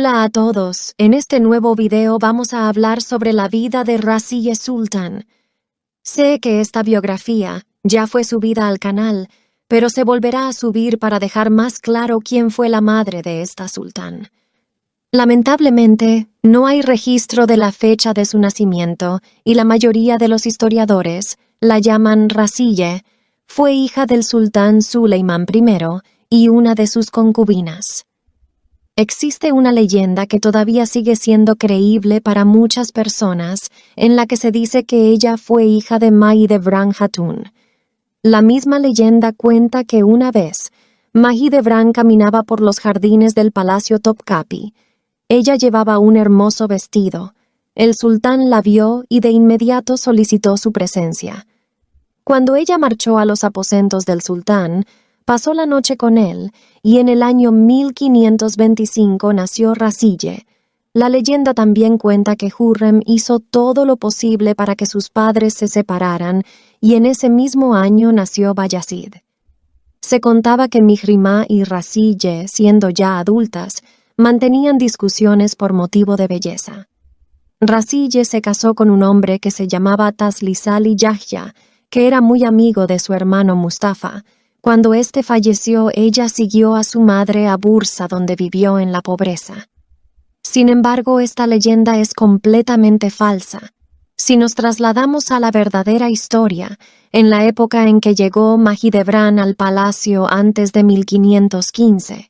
Hola a todos. En este nuevo video vamos a hablar sobre la vida de Raziye Sultan. Sé que esta biografía ya fue subida al canal, pero se volverá a subir para dejar más claro quién fue la madre de esta sultán. Lamentablemente, no hay registro de la fecha de su nacimiento y la mayoría de los historiadores la llaman Raziye. Fue hija del sultán Suleimán I y una de sus concubinas. Existe una leyenda que todavía sigue siendo creíble para muchas personas, en la que se dice que ella fue hija de Mahidevran Hatun. La misma leyenda cuenta que una vez, Mahidevran caminaba por los jardines del palacio Topkapi. Ella llevaba un hermoso vestido. El sultán la vio y de inmediato solicitó su presencia. Cuando ella marchó a los aposentos del sultán, pasó la noche con él, y en el año 1525 nació Raziye. La leyenda también cuenta que Hürrem hizo todo lo posible para que sus padres se separaran, y en ese mismo año nació Bayazid. Se contaba que Mihrimah y Raziye, siendo ya adultas, mantenían discusiones por motivo de belleza. Raziye se casó con un hombre que se llamaba Taslizali Yahya, que era muy amigo de su hermano Mustafa. Cuando éste falleció, ella siguió a su madre a Bursa, donde vivió en la pobreza. Sin embargo, esta leyenda es completamente falsa. Si nos trasladamos a la verdadera historia, en la época en que llegó Mahidevran al palacio antes de 1515,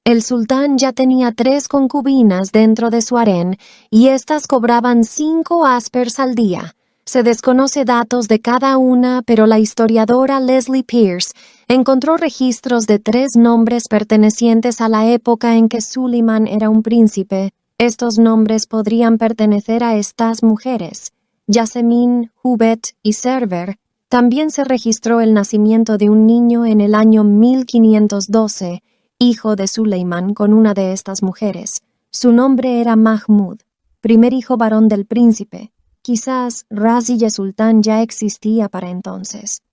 el sultán ya tenía 3 concubinas dentro de su harén y éstas cobraban 5 aspers al día. Se desconoce datos de cada una, pero la historiadora Leslie Pierce encontró registros de 3 nombres pertenecientes a la época en que Suleiman era un príncipe. Estos nombres podrían pertenecer a estas mujeres, Yasemin, Hubet y Server. También se registró el nacimiento de un niño en el año 1512, hijo de Suleiman con una de estas mujeres. Su nombre era Mahmud, primer hijo varón del príncipe. Quizás Raziye Sultan ya existía para entonces.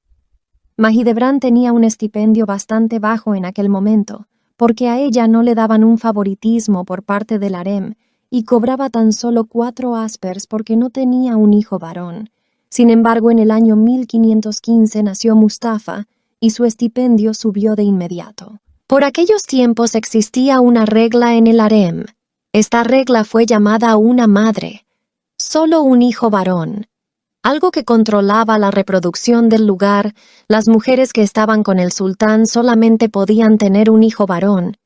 Mahidevran tenía un estipendio bastante bajo en aquel momento, porque a ella no le daban un favoritismo por parte del harem, y cobraba tan solo 4 aspers porque no tenía un hijo varón. Sin embargo, en el año 1515 nació Mustafa, y su estipendio subió de inmediato. Por aquellos tiempos existía una regla en el harem. Esta regla fue llamada una madre. Solo un hijo varón, algo que controlaba la reproducción del lugar. Las mujeres que estaban con el sultán solamente podían tener un hijo varón.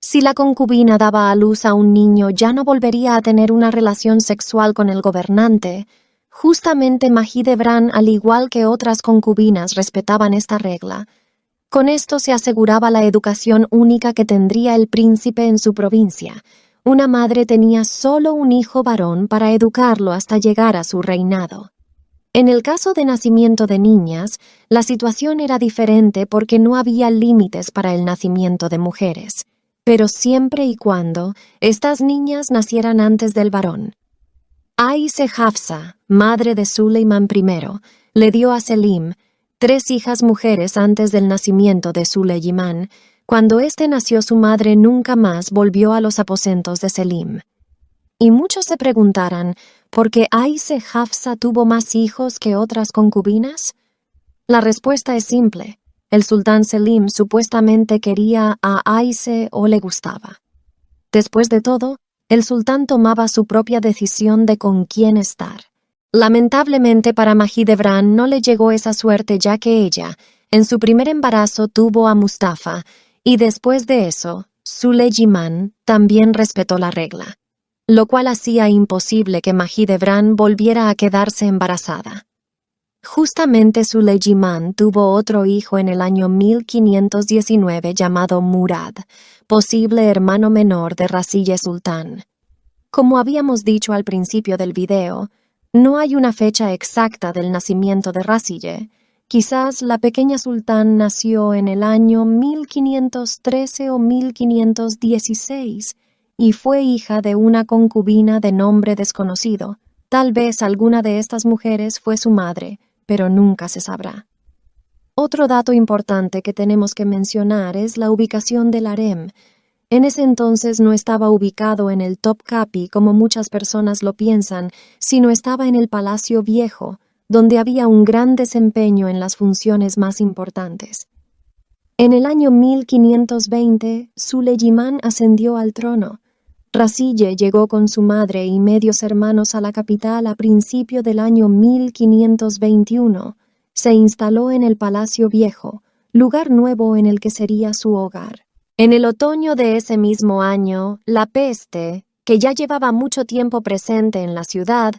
Si la concubina daba a luz a un niño, ya no volvería a tener una relación sexual con el gobernante. Justamente Mahidevran, al igual que otras concubinas, respetaban esta regla. Con esto se aseguraba la educación única que tendría el príncipe en su provincia. Una madre tenía solo un hijo varón para educarlo hasta llegar a su reinado. En el caso de nacimiento de niñas, la situación era diferente porque no había límites para el nacimiento de mujeres, pero siempre y cuando estas niñas nacieran antes del varón. Aise Hafsa, madre de Suleiman I, le dio a Selim 3 hijas mujeres antes del nacimiento de Suleiman. Cuando éste nació, su madre nunca más volvió a los aposentos de Selim. Y muchos se preguntarán, ¿por qué Aise Hafsa tuvo más hijos que otras concubinas? La respuesta es simple. El sultán Selim supuestamente quería a Aise o le gustaba. Después de todo, el sultán tomaba su propia decisión de con quién estar. Lamentablemente para Mahidevran no le llegó esa suerte, ya que ella, en su primer embarazo, tuvo a Mustafa, y después de eso, Suleiman también respetó la regla, lo cual hacía imposible que Mahidevran volviera a quedarse embarazada. Justamente Suleiman tuvo otro hijo en el año 1519 llamado Murad, posible hermano menor de Raziye Sultan. Como habíamos dicho al principio del video, no hay una fecha exacta del nacimiento de Raziye. Quizás la pequeña sultán nació en el año 1513 o 1516 y fue hija de una concubina de nombre desconocido. Tal vez alguna de estas mujeres fue su madre, pero nunca se sabrá. Otro dato importante que tenemos que mencionar es la ubicación del harem. En ese entonces no estaba ubicado en el Topkapi como muchas personas lo piensan, sino estaba en el Palacio Viejo, donde había un gran desempeño en las funciones más importantes. En el año 1520, Süleyman ascendió al trono. Razille llegó con su madre y medios hermanos a la capital a principio del año 1521. Se instaló en el Palacio Viejo, lugar nuevo en el que sería su hogar. En el otoño de ese mismo año, la peste, que ya llevaba mucho tiempo presente en la ciudad,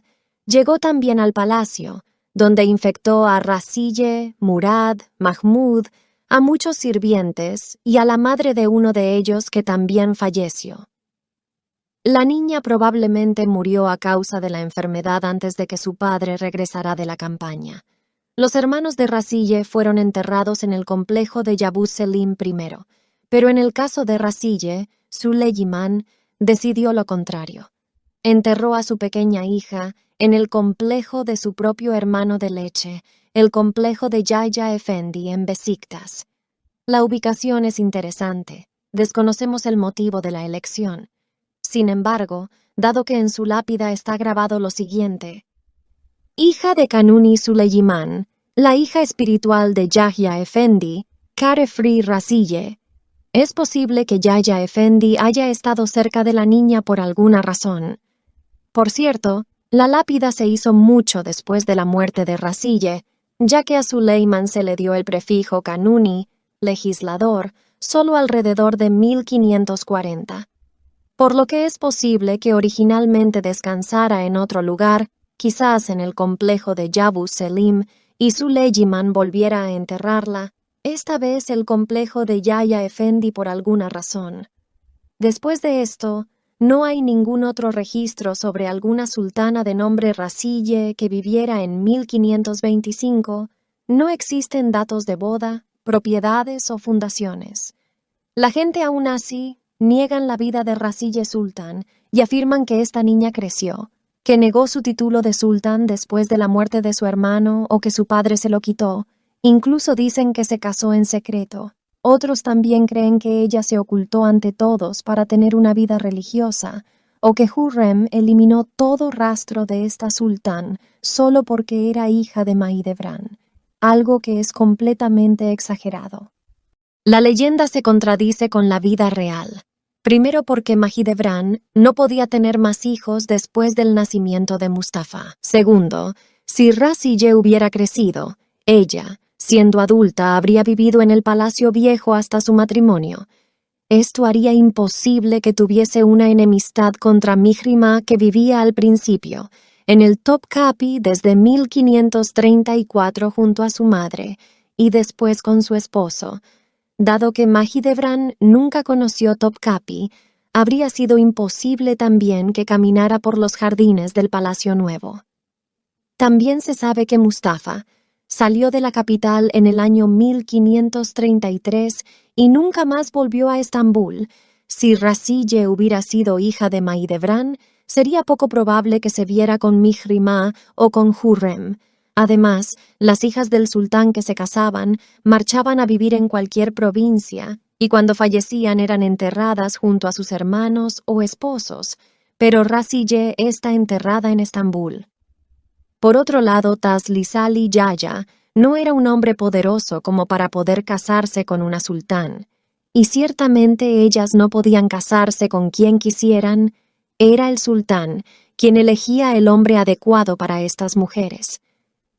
llegó también al palacio, donde infectó a Razille, Murad, Mahmud, a muchos sirvientes y a la madre de uno de ellos que también falleció. La niña probablemente murió a causa de la enfermedad antes de que su padre regresara de la campaña. Los hermanos de Razille fueron enterrados en el complejo de Yabuz Selim I, pero en el caso de Razille, Süleyman decidió lo contrario. Enterró a su pequeña hija en el complejo de su propio hermano de leche, el complejo de Yahya Efendi en Besiktas. La ubicación es interesante. Desconocemos el motivo de la elección. Sin embargo, dado que en su lápida está grabado lo siguiente: hija de Kanuni Süleyman, la hija espiritual de Yahya Efendi, Karefri Razille. Es posible que Yahya Efendi haya estado cerca de la niña por alguna razón. Por cierto, la lápida se hizo mucho después de la muerte de Razille, ya que a Süleyman se le dio el prefijo Kanuni, legislador, solo alrededor de 1540. Por lo que es posible que originalmente descansara en otro lugar, quizás en el complejo de Yabuz Selim, y Süleyman volviera a enterrarla, esta vez el complejo de Yahya Efendi por alguna razón. Después de esto, no hay ningún otro registro sobre alguna sultana de nombre Razille que viviera en 1525, no existen datos de boda, propiedades o fundaciones. La gente aún así niegan la vida de Razille Sultan y afirman que esta niña creció, que negó su título de sultán después de la muerte de su hermano o que su padre se lo quitó. Incluso dicen que se casó en secreto. Otros también creen que ella se ocultó ante todos para tener una vida religiosa, o que Hürrem eliminó todo rastro de esta sultán solo porque era hija de Mahidevran, algo que es completamente exagerado. La leyenda se contradice con la vida real. Primero porque Mahidevran no podía tener más hijos después del nacimiento de Mustafa. Segundo, si Razille hubiera crecido, ella, siendo adulta, habría vivido en el Palacio Viejo hasta su matrimonio. Esto haría imposible que tuviese una enemistad contra Mihrima que vivía al principio, en el Topkapi desde 1534 junto a su madre, y después con su esposo. Dado que Mahidevran nunca conoció Topkapi, habría sido imposible también que caminara por los jardines del Palacio Nuevo. También se sabe que Mustafa salió de la capital en el año 1533 y nunca más volvió a Estambul. Si Razille hubiera sido hija de Mahidevran, sería poco probable que se viera con Mihrima o con Hürrem. Además, las hijas del sultán que se casaban marchaban a vivir en cualquier provincia y cuando fallecían eran enterradas junto a sus hermanos o esposos, pero Razille está enterrada en Estambul. Por otro lado, Taslizali Yahya no era un hombre poderoso como para poder casarse con una sultán, y ciertamente ellas no podían casarse con quien quisieran. Era el sultán quien elegía el hombre adecuado para estas mujeres.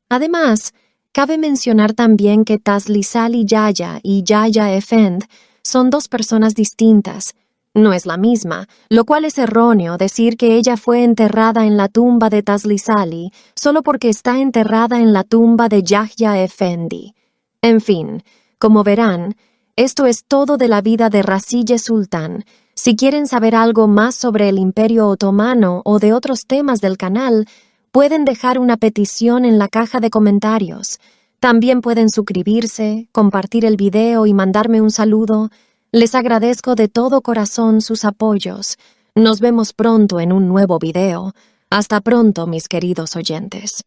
Además, cabe mencionar también que Taslizali Yahya y Yahya Efend son dos personas distintas. No es la misma, lo cual es erróneo decir que ella fue enterrada en la tumba de Taslizali solo porque está enterrada en la tumba de Yahya Efendi. En fin, como verán, esto es todo de la vida de Razille Sultan. Si quieren saber algo más sobre el Imperio Otomano o de otros temas del canal, pueden dejar una petición en la caja de comentarios. También pueden suscribirse, compartir el video y mandarme un saludo. Les agradezco de todo corazón sus apoyos. Nos vemos pronto en un nuevo video. Hasta pronto, mis queridos oyentes.